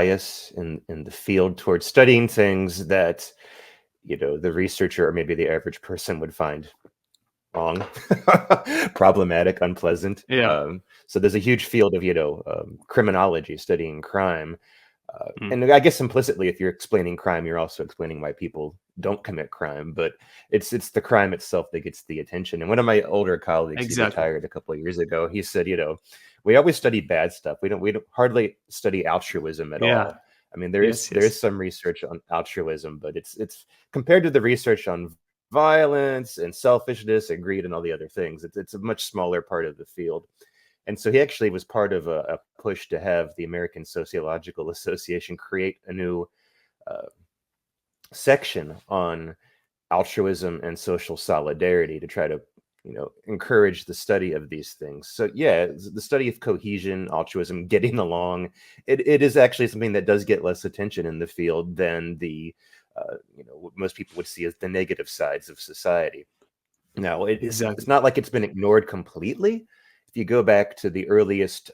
bias in the field towards studying things that, the researcher or maybe the average person would find wrong, problematic, unpleasant. Yeah. So there's a huge field of, criminology, studying crime. Mm. And I guess implicitly, if you're explaining crime, you're also explaining why people don't commit crime. But it's the crime itself that gets the attention. And one of my older colleagues, he Exactly. retired a couple of years ago. He said, we always study bad stuff. We don't hardly study altruism at Yeah. all. I mean, there Yes. is Yes. some research on altruism, but it's compared to the research on violence and selfishness and greed and all the other things. It's a much smaller part of the field. And so he actually was part of a push to have the American Sociological Association create a new section on altruism and social solidarity to try to, encourage the study of these things. So yeah, the study of cohesion, altruism, getting along, it is actually something that does get less attention in the field than the, what most people would see as the negative sides of society. Now, it's Exactly. not like it's been ignored completely. If you go back to the earliest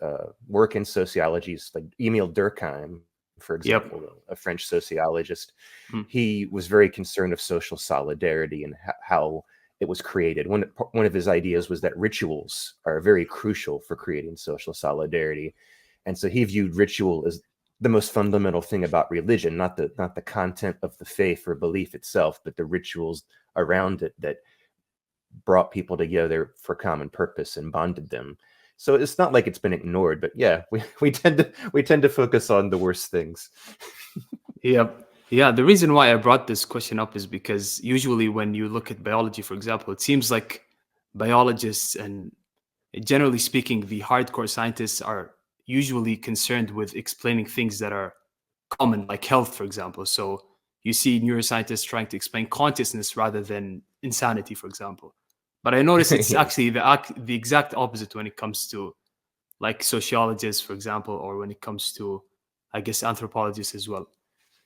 work in sociology, like Emile Durkheim, for Yep. example, a French sociologist, Mm. he was very concerned of social solidarity and how it was created. One of his ideas was that rituals are very crucial for creating social solidarity, and so he viewed ritual as the most fundamental thing about religion, not the content of the faith or belief itself, but the rituals around it that brought people together for common purpose and bonded them. So it's not like it's been ignored, but yeah, we tend to focus on the worst things. Yep. Yeah, the reason why I brought this question up is because usually when you look at biology, for example, it seems like biologists and generally speaking, the hardcore scientists are usually concerned with explaining things that are common, like health, for example. So you see neuroscientists trying to explain consciousness rather than insanity, for example. But I notice it's Yes. actually the exact opposite when it comes to like sociologists, for example, or when it comes to, I guess, anthropologists as well.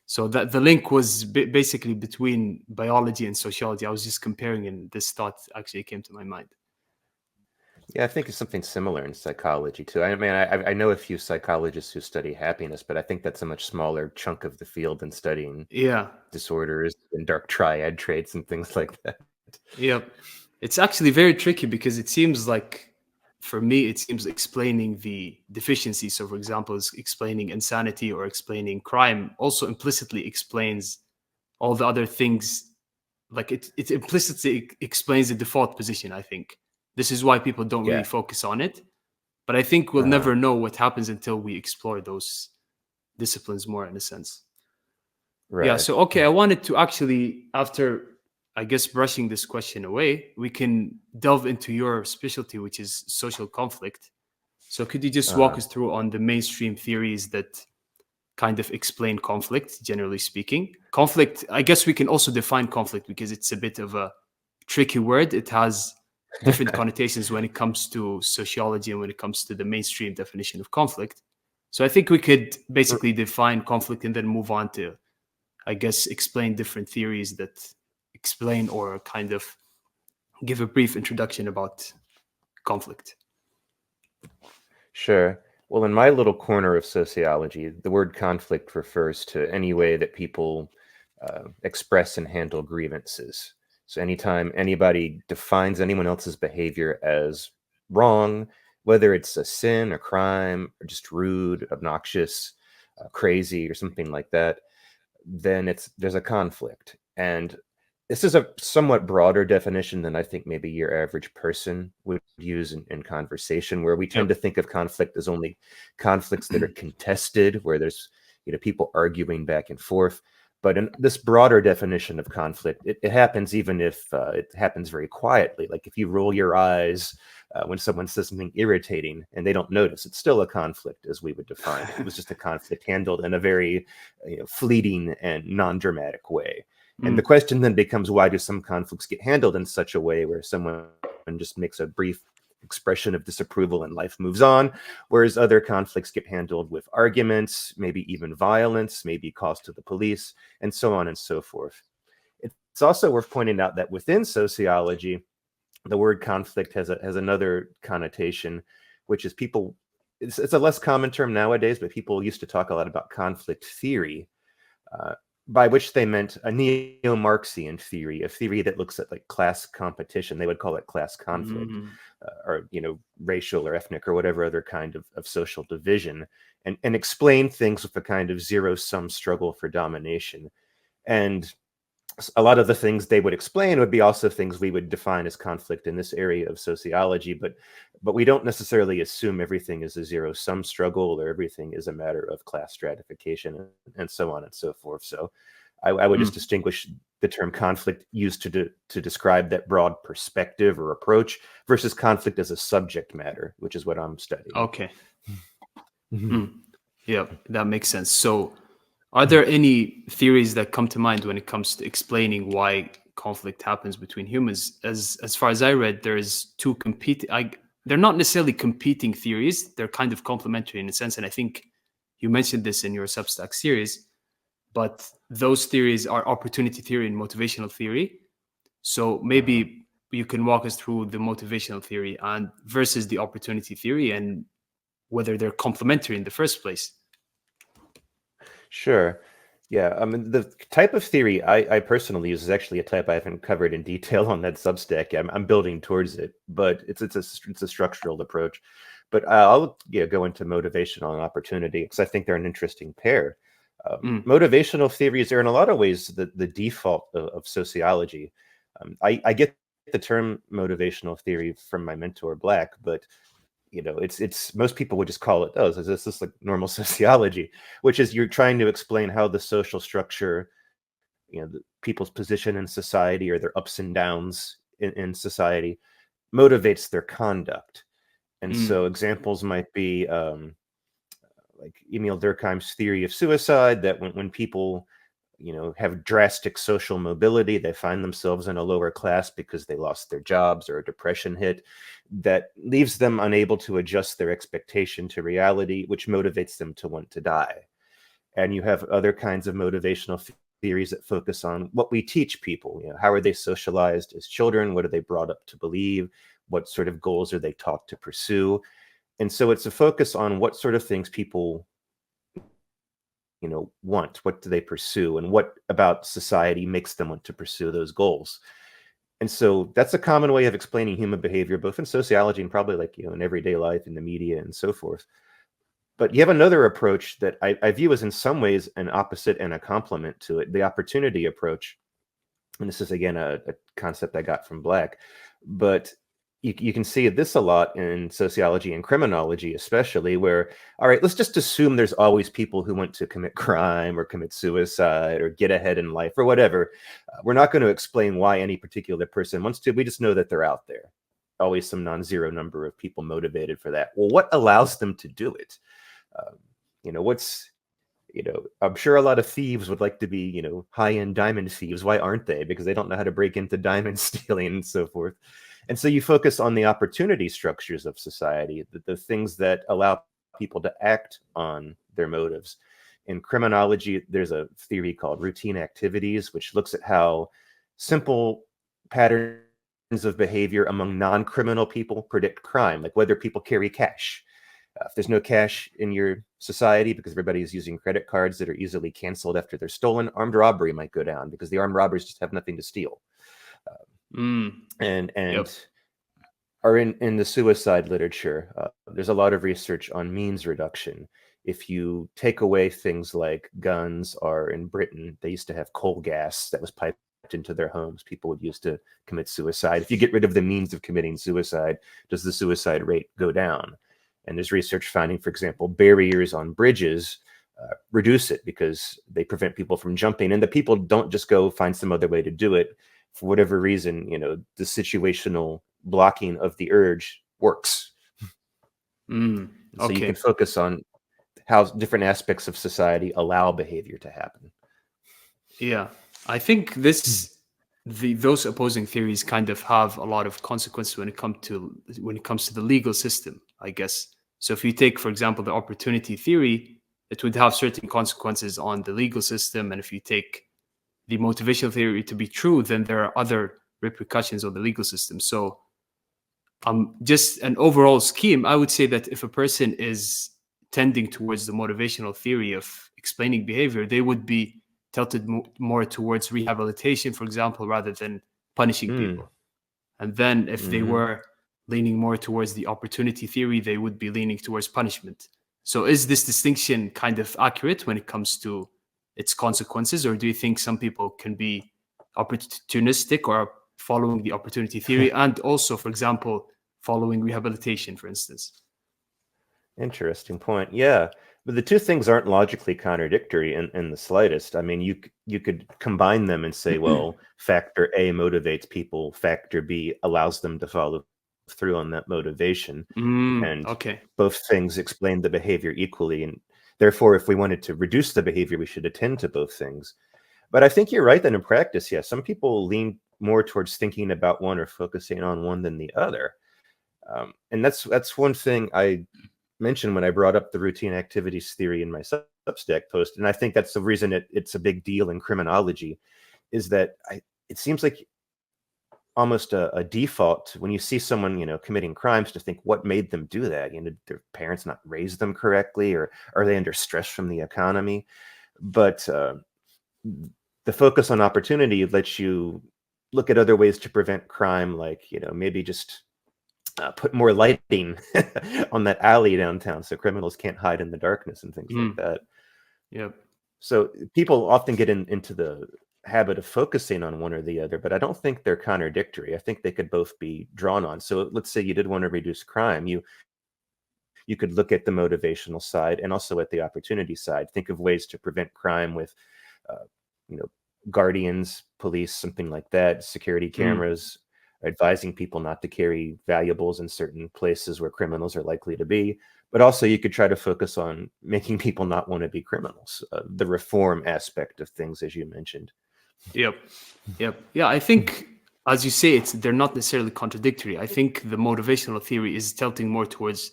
So that the link was basically between biology and sociology. I was just comparing, and this thought actually came to my mind. Yeah, I think it's something similar in psychology too. I mean, I know a few psychologists who study happiness, but I think that's a much smaller chunk of the field than studying Yeah. disorders and dark triad traits and things like that. Yep. It's actually very tricky because it seems like, for me, it seems explaining the deficiency. So, for example, explaining insanity or explaining crime also implicitly explains all the other things. Like it implicitly explains the default position, I think. This is why people don't really Yeah. focus on it. But I think we'll Uh-huh. never know what happens until we explore those disciplines more, in a sense. Yeah. Right. So, okay, I wanted to actually, after I guess brushing this question away, we can delve into your specialty, which is social conflict. So, could you just walk Uh-huh. us through on the mainstream theories that kind of explain conflict, generally speaking? Conflict, I guess we can also define conflict because it's a bit of a tricky word. It has different connotations when it comes to sociology and when it comes to the mainstream definition of conflict. So, I think we could basically define conflict and then move on to, I guess, explain different theories that explain or kind of give a brief introduction about conflict. Sure. Well, in my little corner of sociology, the word conflict refers to any way that people express and handle grievances. So, anytime anybody defines anyone else's behavior as wrong, whether it's a sin, a crime, or just rude, obnoxious, crazy, or something like that, then there's a conflict. And this is a somewhat broader definition than I think maybe your average person would use in conversation, where we tend Yep. to think of conflict as only conflicts that are contested, where there's people arguing back and forth. But in this broader definition of conflict, it happens even if it happens very quietly. Like if you roll your eyes when someone says something irritating and they don't notice, it's still a conflict as we would define it. It was just a conflict handled in a very fleeting and non-dramatic way. And the Mm. question then becomes, why do some conflicts get handled in such a way where someone just makes a brief expression of disapproval and life moves on, whereas other conflicts get handled with arguments, maybe even violence, maybe calls to the police, and so on and so forth. It's also worth pointing out that within sociology, the word conflict has another connotation, which is people it's a less common term nowadays, but people used to talk a lot about conflict theory, by which they meant a neo-Marxian theory, a theory that looks at like class competition. They would call it class conflict, or racial or ethnic or whatever other kind of social division, and explain things with a kind of zero-sum struggle for domination. And a lot of the things they would explain would be also things we would define as conflict in this area of sociology, but we don't necessarily assume everything is a zero-sum struggle or everything is a matter of class stratification and so on and so forth. So I would just distinguish the term conflict used to describe that broad perspective or approach versus conflict as a subject matter, which is what I'm studying. Okay. Yeah, that makes sense. So are there any theories that come to mind when it comes to explaining why conflict happens between humans? As far as I read, there's two they're not necessarily competing theories. They're kind of complementary in a sense. And I think you mentioned this in your Substack series, but those theories are opportunity theory and motivational theory. So maybe you can walk us through the motivational theory and versus the opportunity theory and whether they're complementary in the first place. Sure. Yeah, I mean, the type of theory I personally use is actually a type I haven't covered in detail on that Substack. I'm building towards it, but it's a structural approach. But I'll go into motivational and opportunity because I think they're an interesting pair. Motivational theories are in a lot of ways the default of sociology. I get the term motivational theory from my mentor Black, but it's most people would just call it, oh, is this like normal sociology, which is you're trying to explain how the social structure, the people's position in society or their ups and downs in society motivates their conduct. And so examples might be like Emil Durkheim's theory of suicide, that when people have drastic social mobility, they find themselves in a lower class because they lost their jobs or a depression hit that leaves them unable to adjust their expectation to reality, which motivates them to want to die. And you have other kinds of motivational theories that focus on what we teach people. How are they socialized as children? What are they brought up to believe? What sort of goals are they taught to pursue? And so it's a focus on what sort of things people want, what do they pursue, and what about society makes them want to pursue those goals. And so that's a common way of explaining human behavior, both in sociology and probably like in everyday life, in the media and so forth. But you have another approach that I view as in some ways an opposite and a complement to it, the opportunity approach. And this is again a concept I got from Black, but you can see this a lot in sociology and criminology, especially, where, all right, let's just assume there's always people who want to commit crime or commit suicide or get ahead in life or whatever. We're not going to explain why any particular person wants to. We just know that they're out there. Always some non-zero number of people motivated for that. Well, what allows them to do it? I'm sure a lot of thieves would like to be, high-end diamond thieves. Why aren't they? Because they don't know how to break into diamond stealing and so forth. And so you focus on the opportunity structures of society, the things that allow people to act on their motives. In criminology, there's a theory called routine activities, which looks at how simple patterns of behavior among non-criminal people predict crime, like whether people carry cash. If there's no cash in your society because everybody is using credit cards that are easily canceled after they're stolen, armed robbery might go down because the armed robbers just have nothing to steal. And Yep. are in the suicide literature, there's a lot of research on means reduction. If you take away things like guns, or in Britain, they used to have coal gas that was piped into their homes. People would use to commit suicide. If you get rid of the means of committing suicide, does the suicide rate go down? And there's research finding, for example, barriers on bridges reduce it because they prevent people from jumping. And the people don't just go find some other way to do it. For whatever reason, the situational blocking of the urge works. So you can focus on how different aspects of society allow behavior to happen. Yeah, I think those opposing theories kind of have a lot of consequences when it comes to the legal system, I guess. So if you take, for example, the opportunity theory, it would have certain consequences on the legal system, and if you take the motivational theory to be true, then there are other repercussions on the legal system. So just an overall scheme, I would say that if a person is tending towards the motivational theory of explaining behavior, they would be tilted more towards rehabilitation, for example, rather than punishing people. And then if they were leaning more towards the opportunity theory, they would be leaning towards punishment. So is this distinction kind of accurate when it comes to its consequences, or do you think some people can be opportunistic or following the opportunity theory and also, for example, following rehabilitation, for instance? Interesting point. Yeah, but the two things aren't logically contradictory in the slightest. I mean, you could combine them and say, well, factor A motivates people, factor B allows them to follow through on that motivation, and Okay. both things explain the behavior equally. And therefore, if we wanted to reduce the behavior, we should attend to both things. But I think you're right that in practice, yes, some people lean more towards thinking about one or focusing on one than the other. And that's one thing I mentioned when I brought up the routine activities theory in my Substack post. And I think that's the reason it's a big deal in criminology, is that it seems like almost a default when you see someone, committing crimes, to think what made them do that. Did their parents not raise them correctly, or are they under stress from the economy? But the focus on opportunity lets you look at other ways to prevent crime, like, maybe just put more lighting on that alley downtown so criminals can't hide in the darkness and things like that. Yep. So people often get into the habit of focusing on one or the other, but I don't think they're contradictory. I think they could both be drawn on. So let's say you did want to reduce crime. You could look at the motivational side and also at the opportunity side. Think of ways to prevent crime with, guardians, police, something like that, security cameras, advising people not to carry valuables in certain places where criminals are likely to be. But also you could try to focus on making people not want to be criminals, the reform aspect of things, as you mentioned. Yep. Yeah, I think, as you say, they're not necessarily contradictory. I think the motivational theory is tilting more towards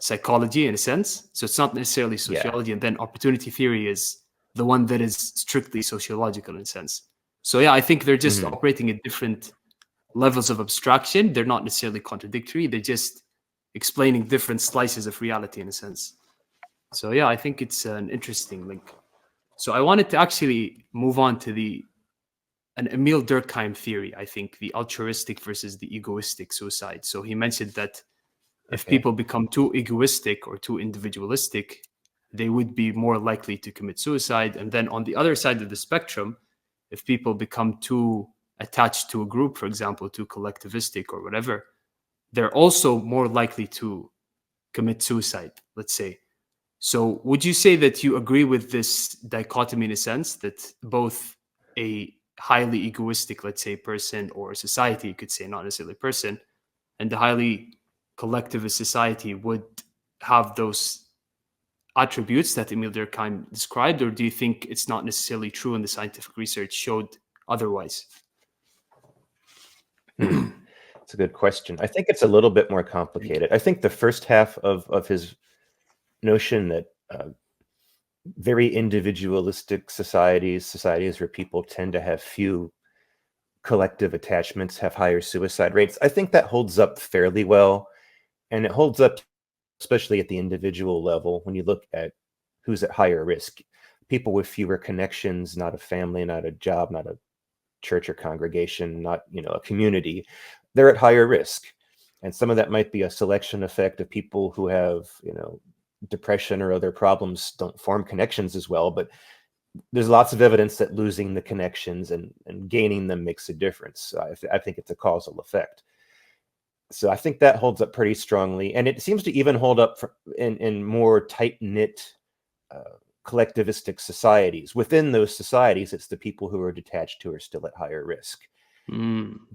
psychology in a sense. So it's not necessarily sociology. And then opportunity theory is the one that is strictly sociological in a sense. So yeah, I think they're just operating at different levels of abstraction. They're not necessarily contradictory. They're just explaining different slices of reality in a sense. So yeah, I think it's an interesting link. So I wanted to actually move on to an Emil Durkheim theory, I think, the altruistic versus the egoistic suicide. So he mentioned that if people become too egoistic or too individualistic, they would be more likely to commit suicide. And then on the other side of the spectrum, if people become too attached to a group, for example, too collectivistic or whatever, they're also more likely to commit suicide, let's say. So would you say that you agree with this dichotomy in a sense that both a highly egoistic, let's say, person or society, you could say, not necessarily person, and the highly collectivist society would have those attributes that Emil Durkheim described, or do you think it's not necessarily true and the scientific research showed otherwise? It's a good question. I think it's a little bit more complicated. I think the first half of his notion that very individualistic societies where people tend to have few collective attachments, have higher suicide rates, I think that holds up fairly well. And it holds up especially at the individual level when you look at who's at higher risk. People with fewer connections, not a family, not a job, not a church or congregation, not a community, they're at higher risk. And some of that might be a selection effect of people who have depression or other problems don't form connections as well. But there's lots of evidence that losing the connections and gaining them makes a difference. I think it's a causal effect. So I think that holds up pretty strongly, and it seems to even hold up in more tight-knit collectivistic societies. Within those societies, it's the people who are detached who are still at higher risk.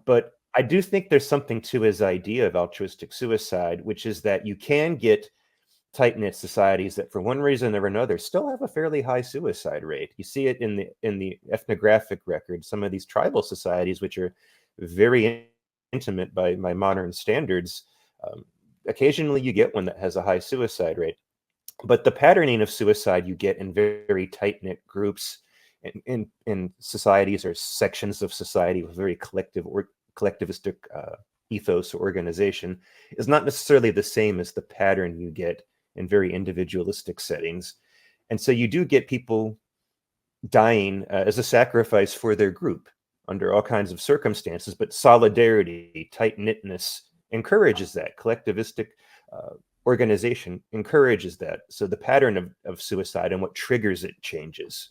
But I do think there's something to his idea of altruistic suicide, which is that you can get tight-knit societies that for one reason or another still have a fairly high suicide rate. You see it in the ethnographic record. Some of these tribal societies, which are very intimate by modern standards, occasionally you get one that has a high suicide rate. But the patterning of suicide you get in very tight-knit groups in societies or sections of society with very collectivistic ethos or organization is not necessarily the same as the pattern you get in very individualistic settings. And so you do get people dying as a sacrifice for their group under all kinds of circumstances, but solidarity, tight-knitness encourages that. Collectivistic organization encourages that. So the pattern of suicide and what triggers it changes.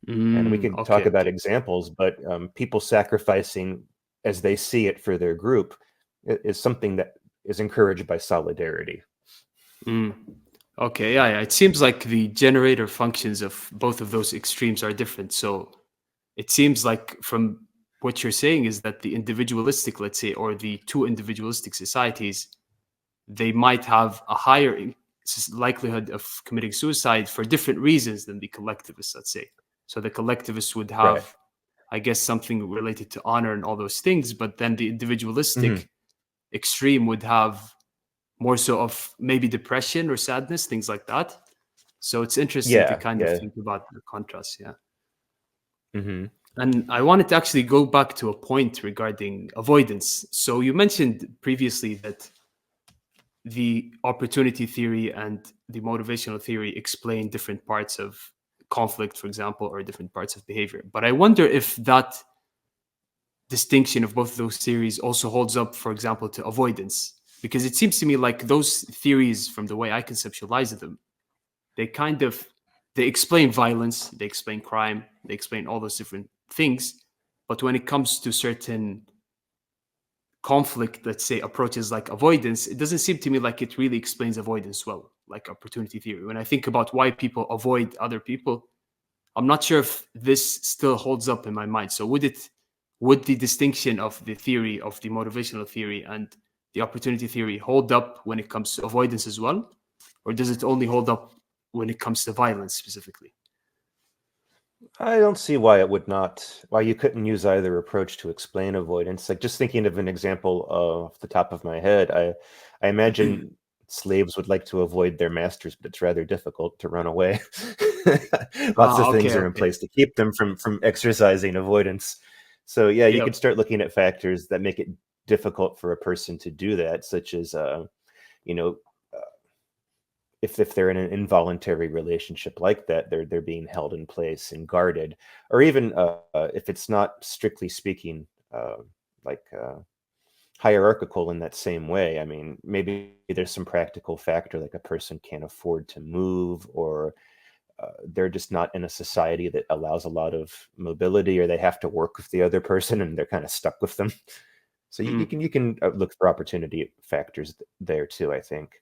And we can talk Okay, about okay. examples, but people sacrificing as they see it for their group is something that is encouraged by solidarity. Mm. Okay, yeah, yeah. It seems like the generator functions of both of those extremes are different. So it seems like from what you're saying is that the individualistic, let's say, or the two individualistic societies, they might have a higher likelihood of committing suicide for different reasons than the collectivists, let's say. So the collectivists would Right. have, I guess, something related to honor and all those things, but then the individualistic extreme would have more so of maybe depression or sadness, things like that. So it's interesting to Yeah, kind of yeah. think about the contrast, yeah. hmm And I wanted to actually go back to a point regarding avoidance. So you mentioned previously that the opportunity theory and the motivational theory explain different parts of conflict, for example, or different parts of behavior. But I wonder if that distinction of both of those theories also holds up, for example, to avoidance. Because it seems to me like those theories, from the way I conceptualize them, they kind of they explain violence, they explain crime, they explain all those different things. But when it comes to certain conflict, let's say approaches like avoidance, it doesn't seem to me like it really explains avoidance well, like opportunity theory. When I think about why people avoid other people, I'm not sure if this still holds up in my mind. So would the distinction of the theory of the motivational theory and the opportunity theory hold up when it comes to avoidance as well? Or does it only hold up when it comes to violence specifically? I don't see why it would not, why you couldn't use either approach to explain avoidance. Like just thinking of an example off the top of my head, I imagine slaves would like to avoid their masters, but it's rather difficult to run away. Lots of things Okay, are in okay. place to keep them from exercising avoidance. So yeah, you Yep. could start looking at factors that make it difficult for a person to do that, such as you know, if they're in an involuntary relationship like that, they're being held in place and guarded, or even if it's not strictly speaking like hierarchical in that same way. I mean, maybe there's some practical factor like a person can't afford to move, or they're just not in a society that allows a lot of mobility, or they have to work with the other person and they're kind of stuck with them. So Mm. you can look for opportunity factors there too, I think.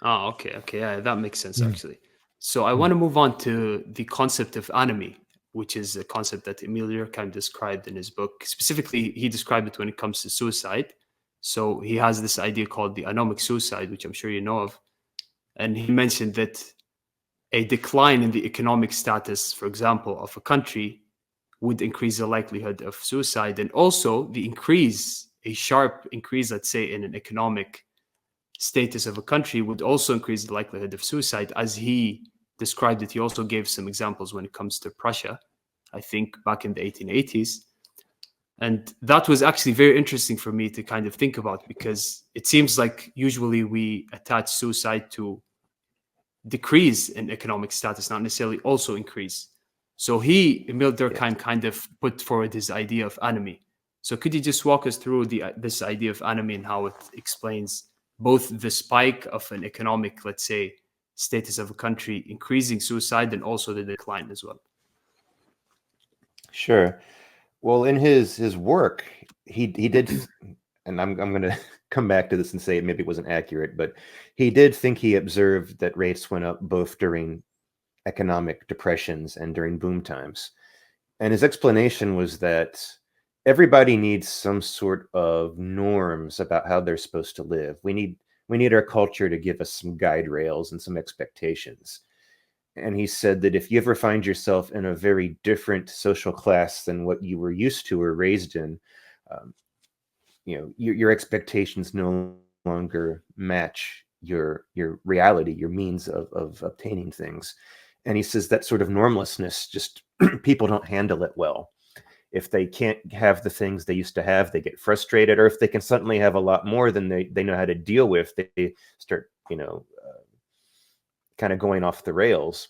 Oh, okay, okay. Yeah, that makes sense Mm. actually. So I want to move on to the concept of anomie, which is a concept that Emil Durkheim described in his book. Specifically, he described it when it comes to suicide. So he has this idea called the anomic suicide, which I'm sure you know of. And he mentioned that a decline in the economic status, for example, of a country would increase the likelihood of suicide. And also the increase, a sharp increase, let's say, in an economic status of a country would also increase the likelihood of suicide. As he described it, he also gave some examples when it comes to Prussia, I think back in the 1880s. And that was actually very interesting for me to kind of think about, because it seems like usually we attach suicide to decrease in economic status, not necessarily also increase. So Emil Yes. Durkheim, kind of put forward his idea of anomie. So could you just walk us through this idea of anomie and how it explains both the spike of an economic, let's say, status of a country increasing suicide, and also the decline as well? Sure. Well, in his work, he did, and I'm going to come back to this and say maybe it wasn't accurate, but he did think he observed that rates went up both during economic depressions and during boom times. And his explanation was that everybody needs some sort of norms about how they're supposed to live. We need our culture to give us some guide rails and some expectations. And he said that if you ever find yourself in a very different social class than what you were used to or raised in, um, your expectations no longer match your reality, your means of obtaining things. And he says that sort of normlessness, just people don't handle it well. if they can't have the things they used to have, they get frustrated, or if they can suddenly have a lot more than they know how to deal with, they start, kind of going off the rails.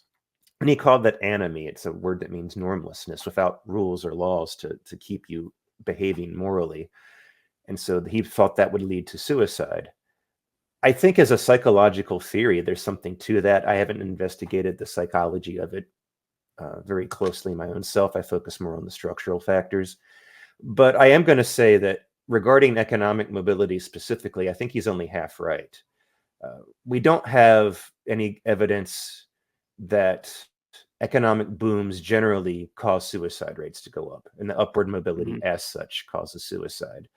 And he called that anomie. It's a word that means normlessness, without rules or laws to keep you behaving morally. And so he thought that would lead to suicide. I think as a psychological theory, there's something to that. I haven't investigated the psychology of it very closely my own self. I focus more on the structural factors. But I am going to say that regarding economic mobility specifically, I think he's only half right. We don't have any evidence that economic booms generally cause suicide rates to go up, and the upward mobility as such causes suicide.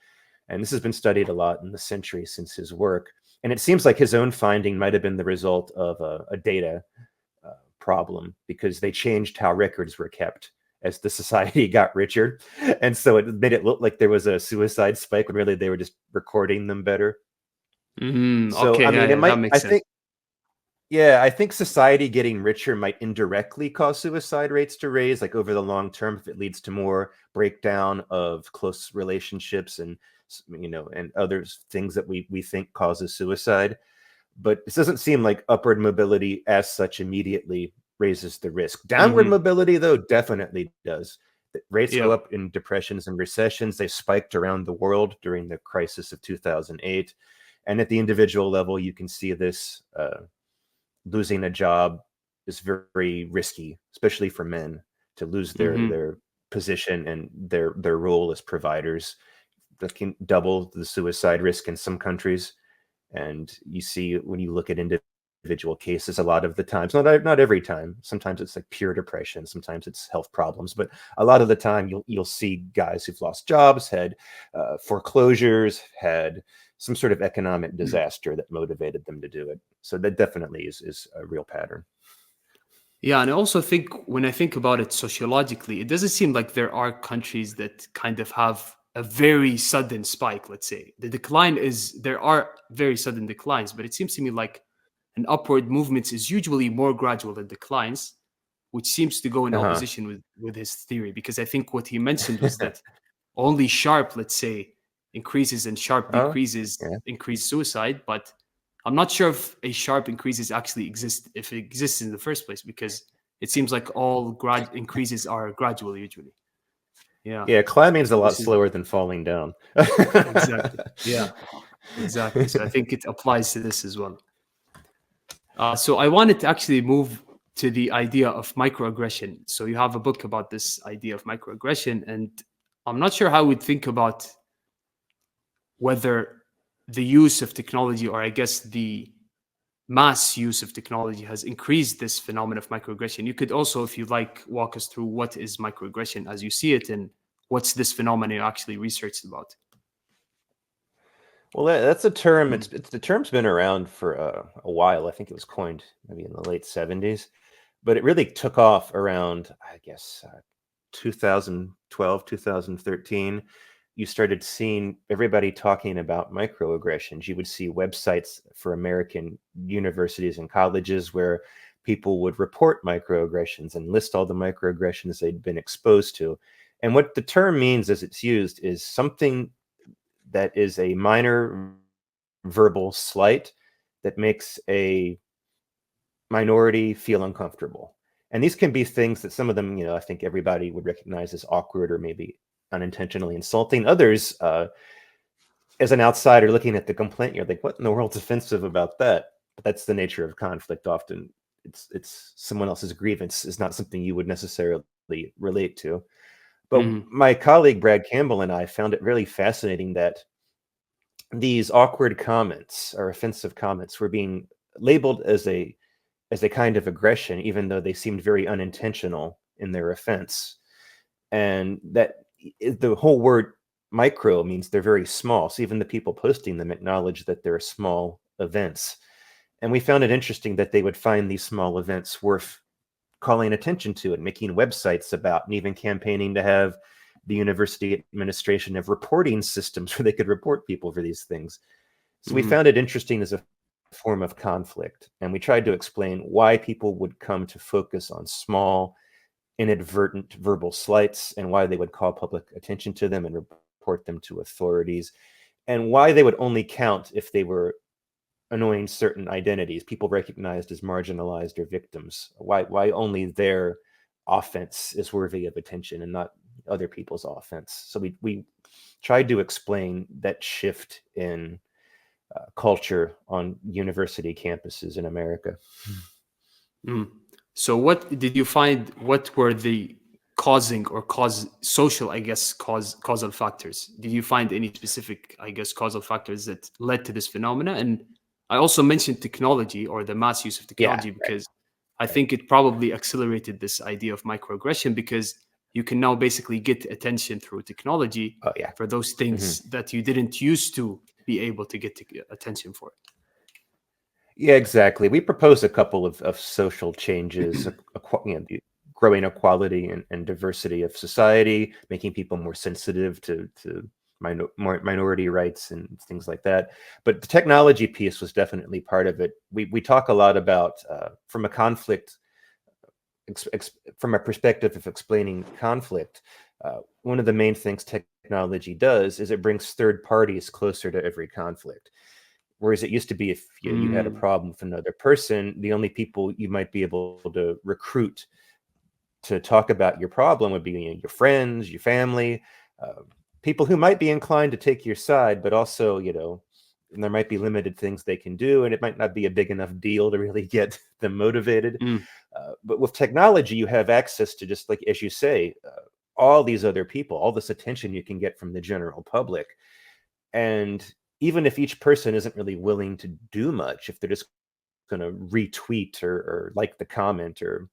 And this has been studied a lot in the century since his work. And it seems like his own finding might have been the result of a data problem, because they changed how records were kept as the society got richer. And so it made it look like there was a suicide spike when really they were just recording them better. So, Okay, I mean, yeah, it might, that makes sense. I think society getting richer might indirectly cause suicide rates to raise, like over the long term, if it leads to more breakdown of close relationships and, and other things that we think causes suicide. But this doesn't seem like upward mobility as such immediately raises the risk. Downward mobility, though, definitely does. The rates go up in depressions and recessions. They spiked around the world during the crisis of 2008. And at the individual level, you can see this. Losing a job is very risky, especially for men, to lose their position and their role as providers. That can double the suicide risk in some countries. And you see, when you look at individual cases, a lot of the times, not every time, sometimes it's like pure depression, sometimes it's health problems, but a lot of the time you'll see guys who've lost jobs, had foreclosures, had some sort of economic disaster that motivated them to do it. So that definitely is a real pattern. Yeah, and I also think when I think about it sociologically, it doesn't seem like there are countries that kind of have a very sudden spike, let's say. There are very sudden declines, but it seems to me like an upward movement is usually more gradual than declines, which seems to go in opposition with his theory, because I think what he mentioned was that only sharp, let's say, increases and sharp decreases increase suicide, but I'm not sure if a sharp increases actually exist, if it exists in the first place, because it seems like all increases are gradual usually. Yeah, climbing's a So lot this is slower than falling down. exactly. Yeah, exactly. So I think it applies to this as well. So I wanted to actually move to the idea of microaggression. So you have a book about this idea of microaggression, and I'm not sure how we'd think about whether the use of technology, or I guess the mass use of technology, has increased this phenomenon of microaggression. You could also, if you like, walk us through what is microaggression as you see it, and what's this phenomenon you actually researched about. Well, that's a term. The term's been around for a while. I think it was coined maybe in the late 70s, but it really took off around, I guess, 2012, 2013. You started seeing everybody talking about microaggressions. You would see websites for American universities and colleges where people would report microaggressions and list all the microaggressions they'd been exposed to. And what the term means as it's used is something that is a minor verbal slight that makes a minority feel uncomfortable. And these can be things that some of them, I think everybody would recognize as awkward or maybe unintentionally insulting. Others, as an outsider looking at the complaint, you're like, what in the world's offensive about that? But that's the nature of conflict. Often it's someone else's grievance is not something you would necessarily relate to. But my colleague Brad Campbell and I found it really fascinating that these awkward comments or offensive comments were being labeled as a kind of aggression, even though they seemed very unintentional in their offense. And that the whole word micro means they're very small. So even the people posting them acknowledge that they're small events. And we found it interesting that they would find these small events worth calling attention to and making websites about, and even campaigning to have the university administration have reporting systems where they could report people for these things. So we found it interesting as a form of conflict. And we tried to explain why people would come to focus on small inadvertent verbal slights and why they would call public attention to them and report them to authorities, and why they would only count if they were annoying certain identities, people recognized as marginalized or victims. Why only their offense is worthy of attention and not other people's offense. So we tried to explain that shift in culture on university campuses in America. Mm. So what did you find, what were the causing or social, I guess, causal factors? Did you find any specific, I guess, causal factors that led to this phenomena? And I also mentioned technology or the mass use of Yeah, technology because I think it probably accelerated this idea of microaggression because you can now basically get attention through technology oh yeah. for those Hmm. things that you didn't used to be able to get attention for. Yeah, exactly. We proposed a couple of social changes, the growing equality and diversity of society, making people more sensitive to minority rights and things like that. But the technology piece was definitely part of it. We talk a lot about from a conflict, from a perspective of explaining conflict. One of the main things technology does is it brings third parties closer to every conflict. Whereas it used to be if you had a Mm, problem with another person, the only people you might be able to recruit to talk about your problem would be your friends, your family, uh, people who might be inclined to take your side, but also, there might be limited things they can do, and it might not be a big enough deal to really get them motivated. mm, But with technology, you have access to, just like as you say, all these other people, all this attention you can get from the general public. And even if each person isn't really willing to do much, if they're just going to retweet or like the comment or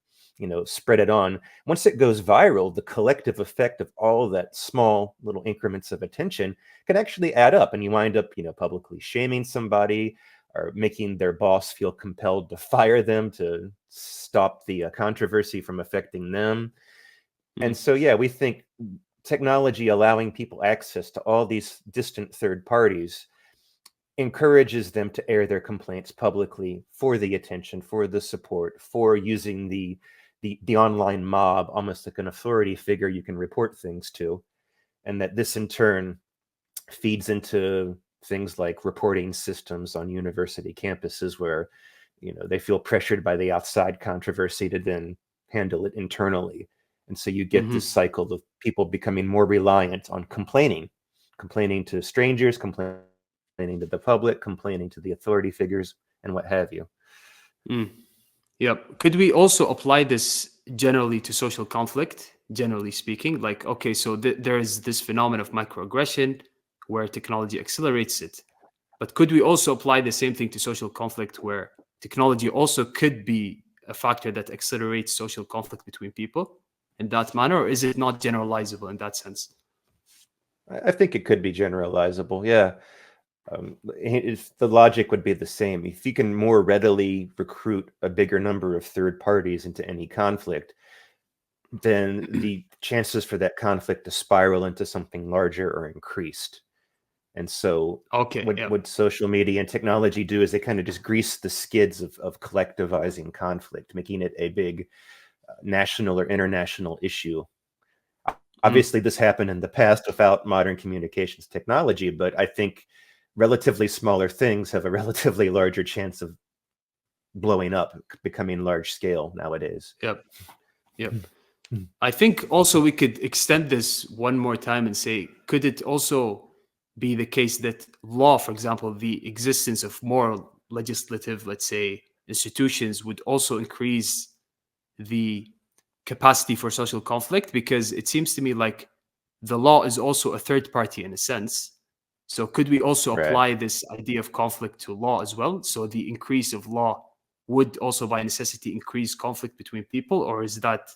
spread it on, once it goes viral, the collective effect of all of that small little increments of attention can actually add up, and you wind up publicly shaming somebody or making their boss feel compelled to fire them to stop the controversy from affecting them. And mm, so, yeah, we think technology allowing people access to all these distant third parties encourages them to air their complaints publicly for the attention, for the support, for using the online mob almost like an authority figure you can report things to, and that this in turn feeds into things like reporting systems on university campuses where they feel pressured by the outside controversy to then handle it internally. And so you get this mhm. cycle of people becoming more reliant on complaining to strangers, complaining to the public, complaining to the authority figures, and what have you. Mm. Yep. Could we also apply this generally to social conflict, generally speaking? Like, okay, so there is this phenomenon of microaggression where technology accelerates it. But could we also apply the same thing to social conflict where technology also could be a factor that accelerates social conflict between people in that manner? Or is it not generalizable in that sense? I think it could be generalizable. Yeah. If the logic would be the same, if you can more readily recruit a bigger number of third parties into any conflict, then the chances for that conflict to spiral into something larger are increased. And so Okay. what Yep. social media and technology do is they kind of just grease the skids of collectivizing conflict, making it a big national or international issue. Mm. Obviously, this happened in the past without modern communications technology, but I think relatively smaller things have a relatively larger chance of blowing up, becoming large scale nowadays. Yep. Yep. I think also we could extend this one more time and say, could it also be the case that law, for example, the existence of more legislative, let's say, institutions would also increase the capacity for social conflict? Because it seems to me like the law is also a third party in a sense. So could we also Right. apply this idea of conflict to law as well? So the increase of law would also by necessity increase conflict between people, or is that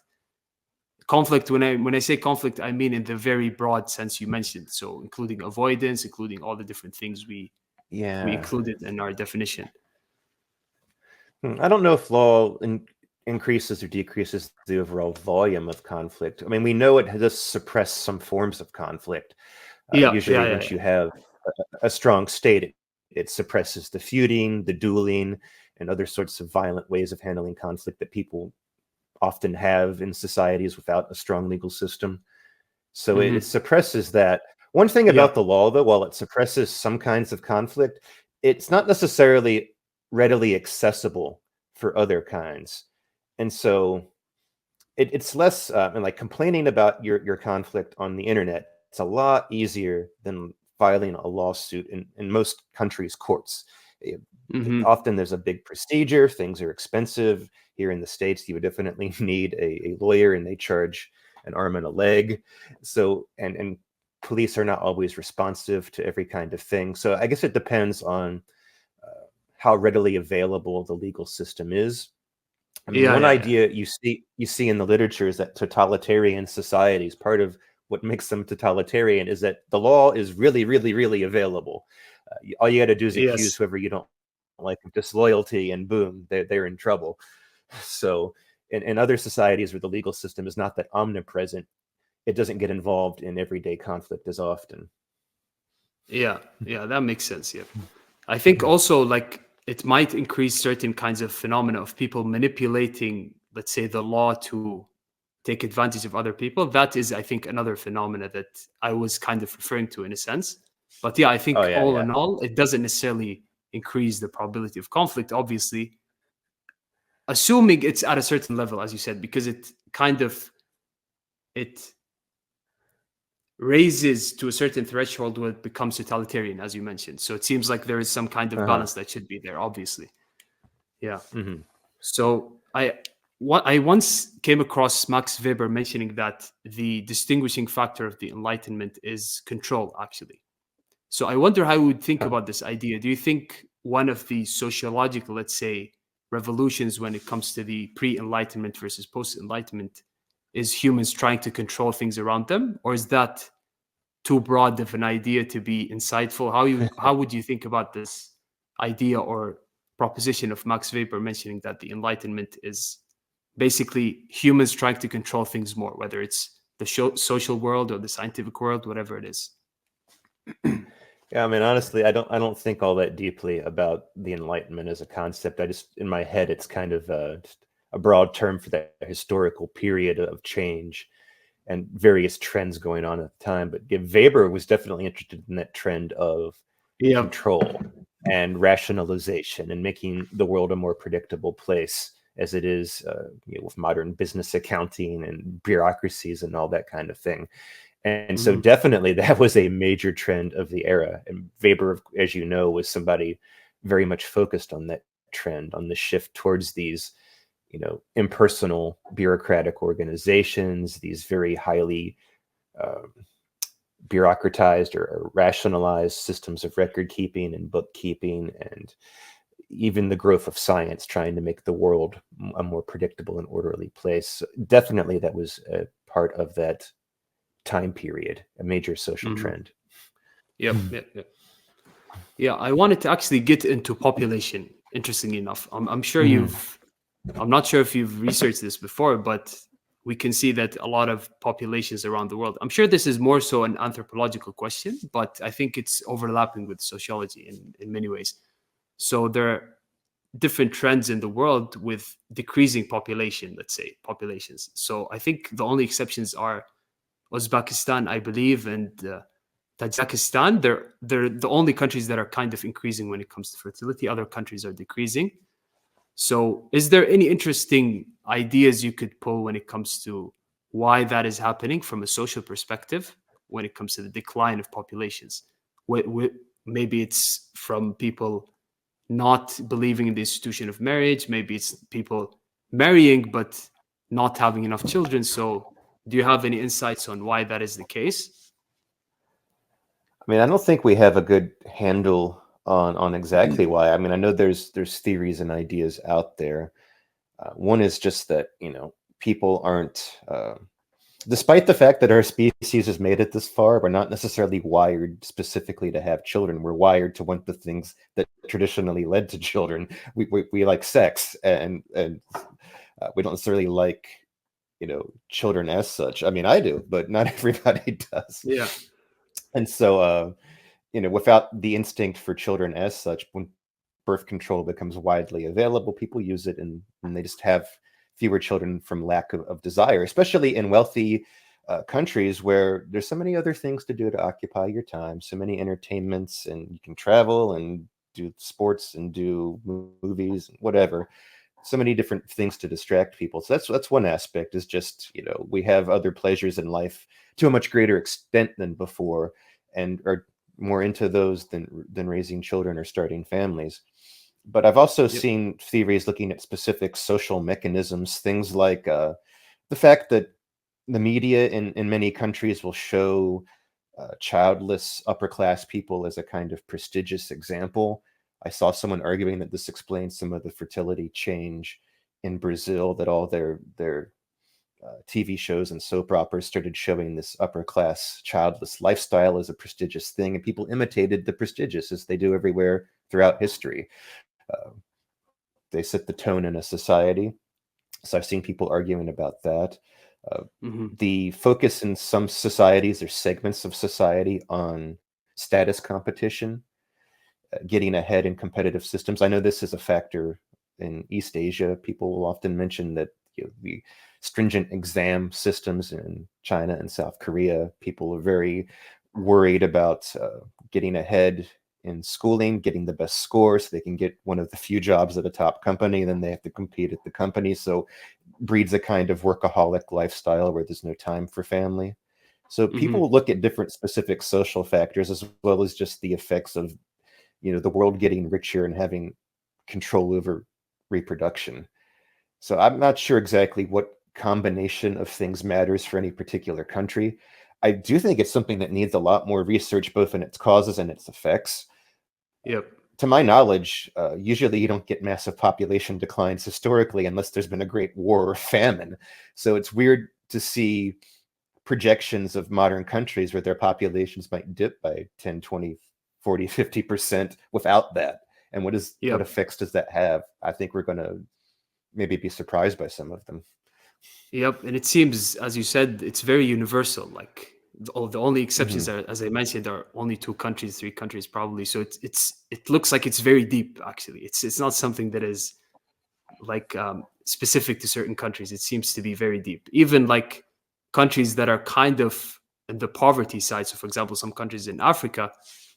conflict, when I say conflict, I mean in the very broad sense you mentioned, so including avoidance, including all the different things we Yeah. included in our definition. I don't know if law increases or decreases the overall volume of conflict. I mean, we know it does suppress some forms of conflict. Yeah, yeah, Usually, yeah, once yeah. you have a strong state, it suppresses the feuding, the dueling, and other sorts of violent ways of handling conflict that people often have in societies without a strong legal system. So it Hmm. suppresses that. One thing Yeah. about the law, though, while it suppresses some kinds of conflict, it's not necessarily readily accessible for other kinds. And so it's less and like complaining about your conflict on the internet. It's a lot easier than filing a lawsuit in most countries' courts. Eh, Hmm. Often there's a big procedure. Things are expensive. Here in the States, you would definitely need a lawyer, and they charge an arm and a leg. So and police are not always responsive to every kind of thing. So I guess it depends on how readily available the legal system is. I mean, Yeah. one Yeah. Yeah. idea you see in the literature is that totalitarian societies, part of what makes them totalitarian is that the law is really, really, really available. All you got to do is accuse Yes. whoever you don't like of disloyalty, and boom, they're in trouble. So, in other societies where the legal system is not that omnipresent, it doesn't get involved in everyday conflict as often. Yeah. Yeah. That makes sense. Yeah. I think also like it might increase certain kinds of phenomena of people manipulating, let's say, the law to take advantage of other people. That is, I think, another phenomena that I was kind of referring to in a sense. But yeah, I Oh think yeah, all yeah. in all, it doesn't necessarily increase the probability of conflict, obviously, assuming it's at a certain level, as you said, because it kind of it raises to a certain threshold where it becomes totalitarian, as you mentioned. So it seems like there is some kind of Uh-huh. balance that should be there, obviously. Yeah. Hmm. So I once came across Max Weber mentioning that the distinguishing factor of the Enlightenment is control, actually. So I wonder how you would think Oh. about this idea. Do you think one of the sociological, let's say, revolutions when it comes to the pre-Enlightenment versus post-Enlightenment is humans trying to control things around them, or is that too broad of an idea to be insightful? How would you think about this idea or proposition of Max Weber mentioning that the Enlightenment is basically humans trying to control things more, whether it's the social world or the scientific world, whatever it is? Yeah, I mean, honestly, I don't think all that deeply about the Enlightenment as a concept. I just, in my head, it's kind of just a broad term for that historical period of change and various trends going on at the time. But yeah, Weber was definitely interested in that trend of Yeah. control and rationalization and making the world a more predictable place as it is with modern business accounting and bureaucracies and all that kind of thing. And so Hmm. definitely that was a major trend of the era. And Weber, as you know, was somebody very much focused on that trend, on the shift towards these, impersonal bureaucratic organizations, these very highly um, bureaucratized or rationalized systems of record keeping and bookkeeping, and even the growth of science trying to make the world a more predictable and orderly place. So definitely that was a part of that time period, a major social Hmm. trend. Yep. Yep. Yep. Yeah. I wanted to actually get into population. Interestingly enough, I'm sure Mhm. you've. I'm not sure if you've researched this before, but we can see that a lot of populations around the world. I'm sure this is more so an anthropological question, but I think it's overlapping with sociology in many ways. So there are different trends in the world with decreasing population, let's say populations. So I think the only exceptions are Uzbekistan, I believe, and Tajikistan. They're the only countries that are kind of increasing when it comes to fertility. Other countries are decreasing. So, is there any interesting ideas you could pull when it comes to why that is happening from a social perspective when it comes to the decline of populations? Maybe it's from people not believing in the institution of marriage. Maybe it's people marrying but not having enough children. So, do you have any insights on why that is the case? I mean, I don't think we have a good handle on exactly why. I mean, I know there's theories and ideas out there. One is just that people aren't, despite the fact that our species has made it this far, we're not necessarily wired specifically to have children. We're wired to want the things that traditionally led to children. We like sex, and we don't necessarily like children as such. I mean, I do, but not everybody does. Yeah. And so, without the instinct for children as such, when birth control becomes widely available, people use it, and they just have fewer children from lack of desire, especially in wealthy countries where there's so many other things to do to occupy your time, so many entertainments, and you can travel and do sports and do movies and whatever. So many different things to distract people. So that's one aspect, is just, we have other pleasures in life to a much greater extent than before, and are more into those than raising children or starting families. But I've also Yep. seen theories looking at specific social mechanisms, things like the fact that the media in many countries will show childless upper class people as a kind of prestigious example. I saw someone arguing that this explains some of the fertility change in Brazil, that all their TV shows and soap operas started showing this upper class childless lifestyle as a prestigious thing, and people imitated the prestigious, as they do everywhere throughout history. Uh, they set the tone in a society. So I've seen people arguing about that. Uh, Hmm. the focus in some societies or segments of society on status competition, getting ahead in competitive systems. I know this is a factor in East Asia. People will often mention that the stringent exam systems in China and South Korea, people are very worried about getting ahead in schooling, getting the best score so they can get one of the few jobs at a top company. Then they have to compete at the company. So breeds a kind of workaholic lifestyle where there's no time for family. So Hmm. people look at different specific social factors as well as just the effects of the world getting richer and having control over reproduction. So I'm not sure exactly what combination of things matters for any particular country. I do think it's something that needs a lot more research, both in its causes and its effects. Yep. To my knowledge, usually you don't get massive population declines historically unless there's been a great war or famine. So it's weird to see projections of modern countries where their populations might dip by 10, 20, 40, 50% without that. And what Yep. effects does that have? I think we're going to maybe be surprised by some of them. Yep. And it seems, as you said, it's very universal. Like the only exceptions Hmm. are, as I mentioned, are only 2 countries, 3 countries probably. So it looks like it's very deep. Actually, it's not something that is like specific to certain countries. It seems to be very deep. Even like countries that are kind of in the poverty side. So, for example, some countries in Africa,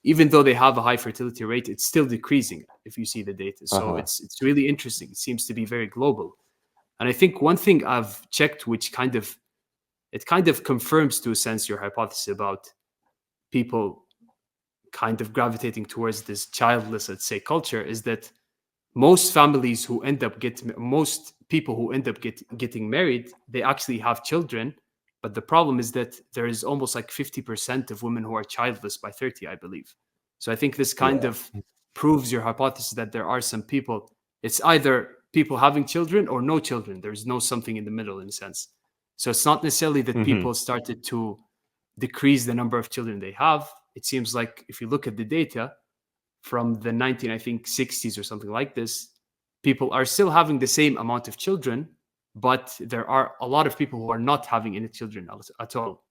even though they have a high fertility rate, it's still decreasing if you see the data. So Uh-huh. it's really interesting. It seems to be very global. And I think one thing I've checked, which kind of confirms to a sense your hypothesis about people kind of gravitating towards this childless, let's say, culture, is that most people who end up getting married, they actually have children. But the problem is that there is almost like 50% of women who are childless by 30, I believe. So I think this kind Yeah. of proves your hypothesis that there are some people, it's either people having children or no children. There's no something in the middle, in a sense. So it's not necessarily that Hmm. people started to decrease the number of children they have. It seems like if you look at the data from the 19, I think, 60s or something like this, people are still having the same amount of children, but there are a lot of people who are not having any children at all.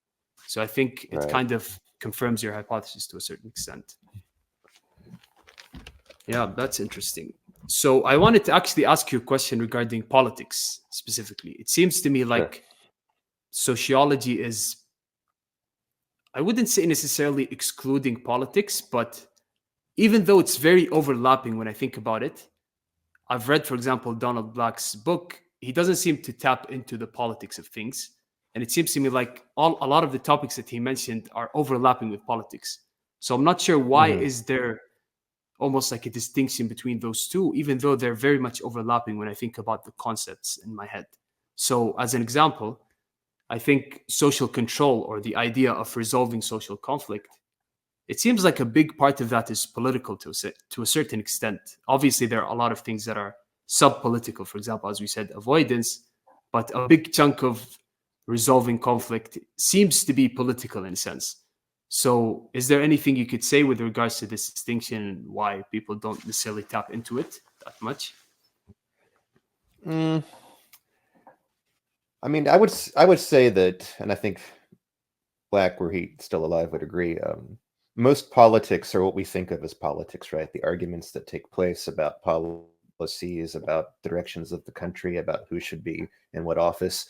So I think it Right. kind of confirms your hypothesis to a certain extent. Yeah, that's interesting. So I wanted to actually ask you a question regarding politics specifically. It seems to me Sure. like sociology is, I wouldn't say necessarily excluding politics, but even though it's very overlapping when I think about it, I've read, for example, Donald Black's book. He doesn't seem to tap into the politics of things. And it seems to me like a lot of the topics that he mentioned are overlapping with politics. So I'm not sure why Hmm. is there almost like a distinction between those two, even though they're very much overlapping when I think about the concepts in my head. So as an example, I think social control or the idea of resolving social conflict, it seems like a big part of that is political to a certain extent. Obviously, there are a lot of things that are sub-political. For example, as we said, avoidance, but a big chunk of resolving conflict seems to be political in a sense. So, is there anything you could say with regards to this distinction and why people don't necessarily tap into it that much? Mm, I mean, I would say that, and I think Black, were he still alive, would agree. Most politics are what we think of as politics, right? The arguments that take place about policies, about the directions of the country, about who should be in what office.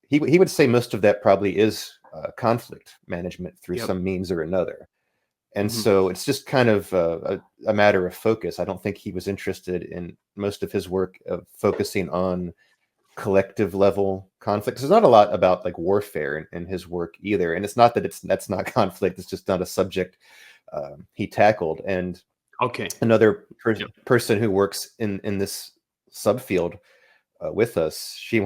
He would say most of that probably is conflict management through Yep. some means or another. And Hmm. so it's just kind of a matter of focus. I don't think he was interested in most of his work of focusing on collective level conflict. There's not a lot about like warfare in his work either. And it's not that that's not conflict. It's just not a subject he tackled. And Okay. another Yep. person who works in this subfield with us, she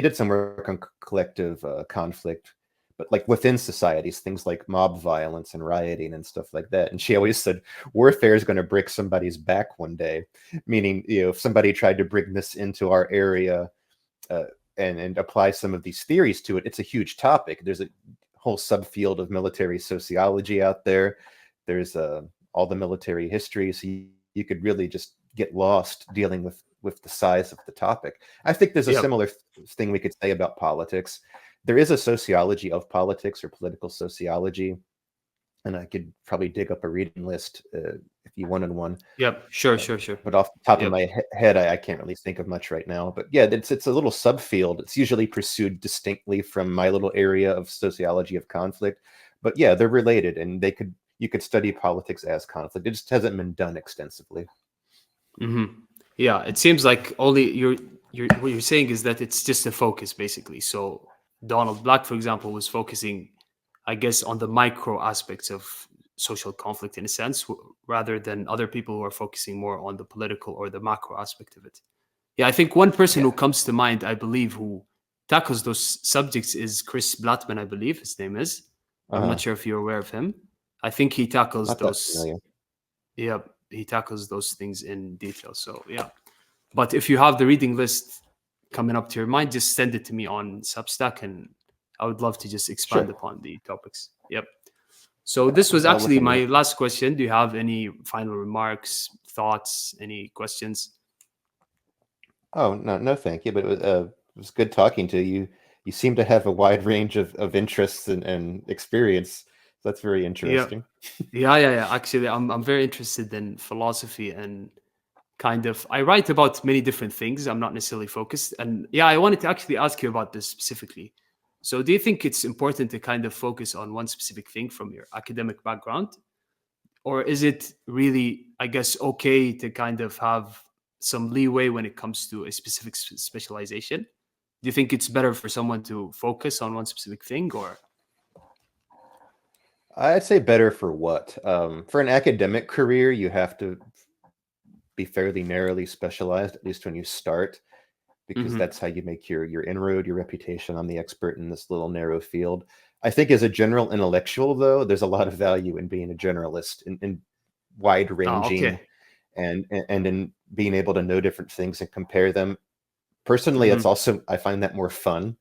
did some work on collective conflict, but like within societies, things like mob violence and rioting and stuff like that. And she always said warfare is going to break somebody's back one day, meaning, if somebody tried to bring this into our area uh, and apply some of these theories to it, it's a huge topic. There's a whole subfield of military sociology out there. There's all the military history, so you could really just get lost dealing with the size of the topic. I think there's a Yep. similar thing we could say about politics. There is a sociology of politics, or political sociology, and I could probably dig up a reading list if you wanted one. Yep. Sure. Sure. Sure. But off the top of Yep. my head, I can't really think of much right now. But yeah, it's a little subfield. It's usually pursued distinctly from my little area of sociology of conflict. But yeah, they're related, and you could study politics as conflict. It just hasn't been done extensively. Hmm. Yeah. It seems like only what you're saying is that it's just a focus, basically. So Donald Black, for example, was focusing, I guess, on the micro aspects of social conflict in a sense, rather than other people who are focusing more on the political or the macro aspect of it. Yeah, I think one person Yeah. who comes to mind, I believe, who tackles those subjects is Chris Blattman, I believe his name is. I'm not Uh-huh. sure if you're aware of him. I think he tackles Not that those. familiar. Yeah, he tackles those things in detail. So yeah, but if you have the reading list coming up to your mind, just send it to me on Substack, and I would love to just expand Sure. upon the topics. Yep. So this was I'll look actually into my it. last question. Do you have any final remarks, thoughts, any questions? Oh, no, no, thank you. But it was good talking to you. You seem to have a wide range of interests and experience. That's very Yeah. interesting. Yeah. Actually, I'm very interested in philosophy, and kind of I write about many different things. I'm not necessarily focused. And yeah, I wanted to actually ask you about this specifically. So do you think it's important to kind of focus on one specific thing from your academic background? Or is it really, I guess, okay to kind of have some leeway when it comes to a specific specialization? Do you think it's better for someone to focus on one specific thing, or I'd say better for what? For an academic career, you have to be fairly narrowly specialized, at least when you start, because Mhm. that's how you make your inroad, your reputation. I'm the expert in this little narrow field. I think as a general intellectual, though, there's a lot of value in being a generalist, in wide Okay. ranging, and in being able to know different things and compare them. Personally, it's Mhm. also, I find that more fun.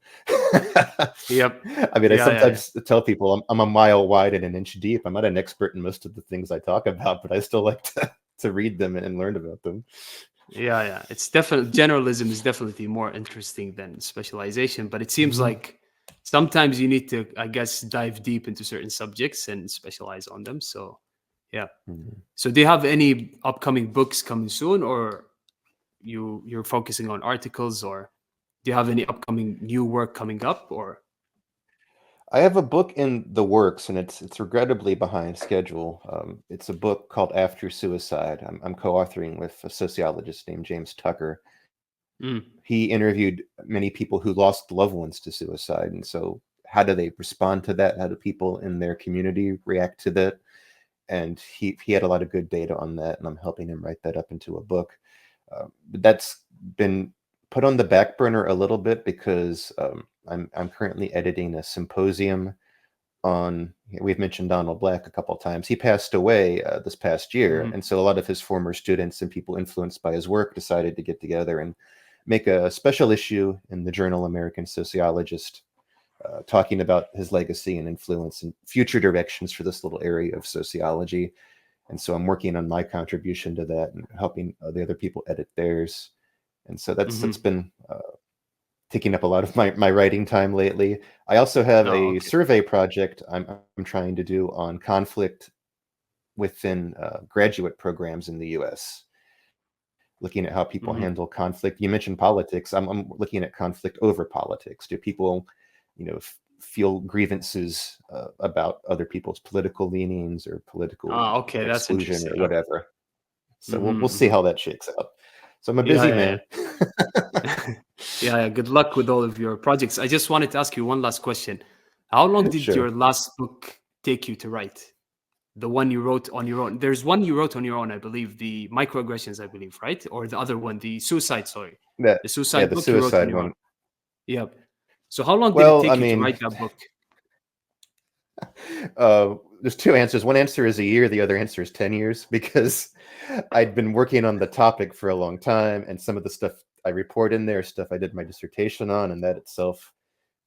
Yep. I mean, I Yeah. sometimes tell people I'm a mile wide and an inch deep. I'm not an expert in most of the things I talk about, but I still like to read them and learn about them. Yeah. It's definitely generalism is definitely more interesting than specialization, but it seems Mhm. like sometimes you need to, I guess, dive deep into certain subjects and specialize on them. So, yeah. Mhm. So, do you have any upcoming books coming soon, or you're focusing on articles, or do you have any upcoming new work coming up, or I have a book in the works, and it's regrettably behind schedule. It's a book called After Suicide. I'm co-authoring with a sociologist named James Tucker. Mm, He interviewed many people who lost loved ones to suicide, and so how do they respond to that? How do people in their community react to that? And he had a lot of good data on that, and I'm helping him write that up into a book. But that's been put on the back burner a little bit because I'm currently editing a symposium on. We've mentioned Donald Black a couple of times. He passed away this past year, mhm, and so a lot of his former students and people influenced by his work decided to get together and make a special issue in the journal American Sociologist, talking about his legacy and influence and future directions for this little area of sociology. And so I'm working on my contribution to that and helping the other people edit theirs. And so that's mhm. been taking up a lot of my writing time lately. I also have Oh, a okay. survey project I'm trying to do on conflict within graduate programs in the U.S. looking at how people Mhm. handle conflict. You mentioned politics. I'm looking at conflict over politics. Do people, feel grievances about other people's political leanings or political Okay, that's exclusion interesting. or Okay. whatever? So we'll see Mhm. how that shakes out. So I'm a Yeah, busy yeah, man. yeah. Yeah, good luck with all of your projects. I just wanted to ask you one last question. How long did Sure. your last book take you to write? The one you wrote on your own. There's one you wrote on your own, I believe, the microaggressions, I believe, right? Or the other one, the suicide, sorry. That The Yeah, suicide the book you wrote on suicide your own. one. Yep. So how long did it Well, I take you to mean, write that book? there's two answers. One answer is a year. The other answer is 10 years because I'd been working on the topic for a long time, and some of the stuff I report in there is stuff I did my dissertation on, and that itself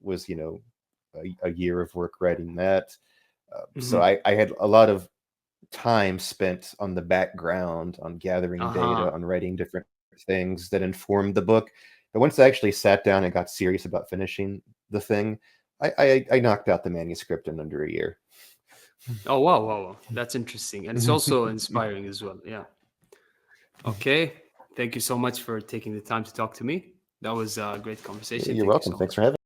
was, a year of work writing that. So Mhm. I had a lot of time spent on the background, on gathering Uh-huh. data, on writing different things that informed the book. But once I actually sat down and got serious about finishing the thing, I knocked out the manuscript in under a year. Oh, wow, wow, wow. That's interesting. And it's also inspiring as well. Yeah. Okay. Thank you so much for taking the time to talk to me. That was a great conversation. You're Thank you welcome. so Thanks much. for having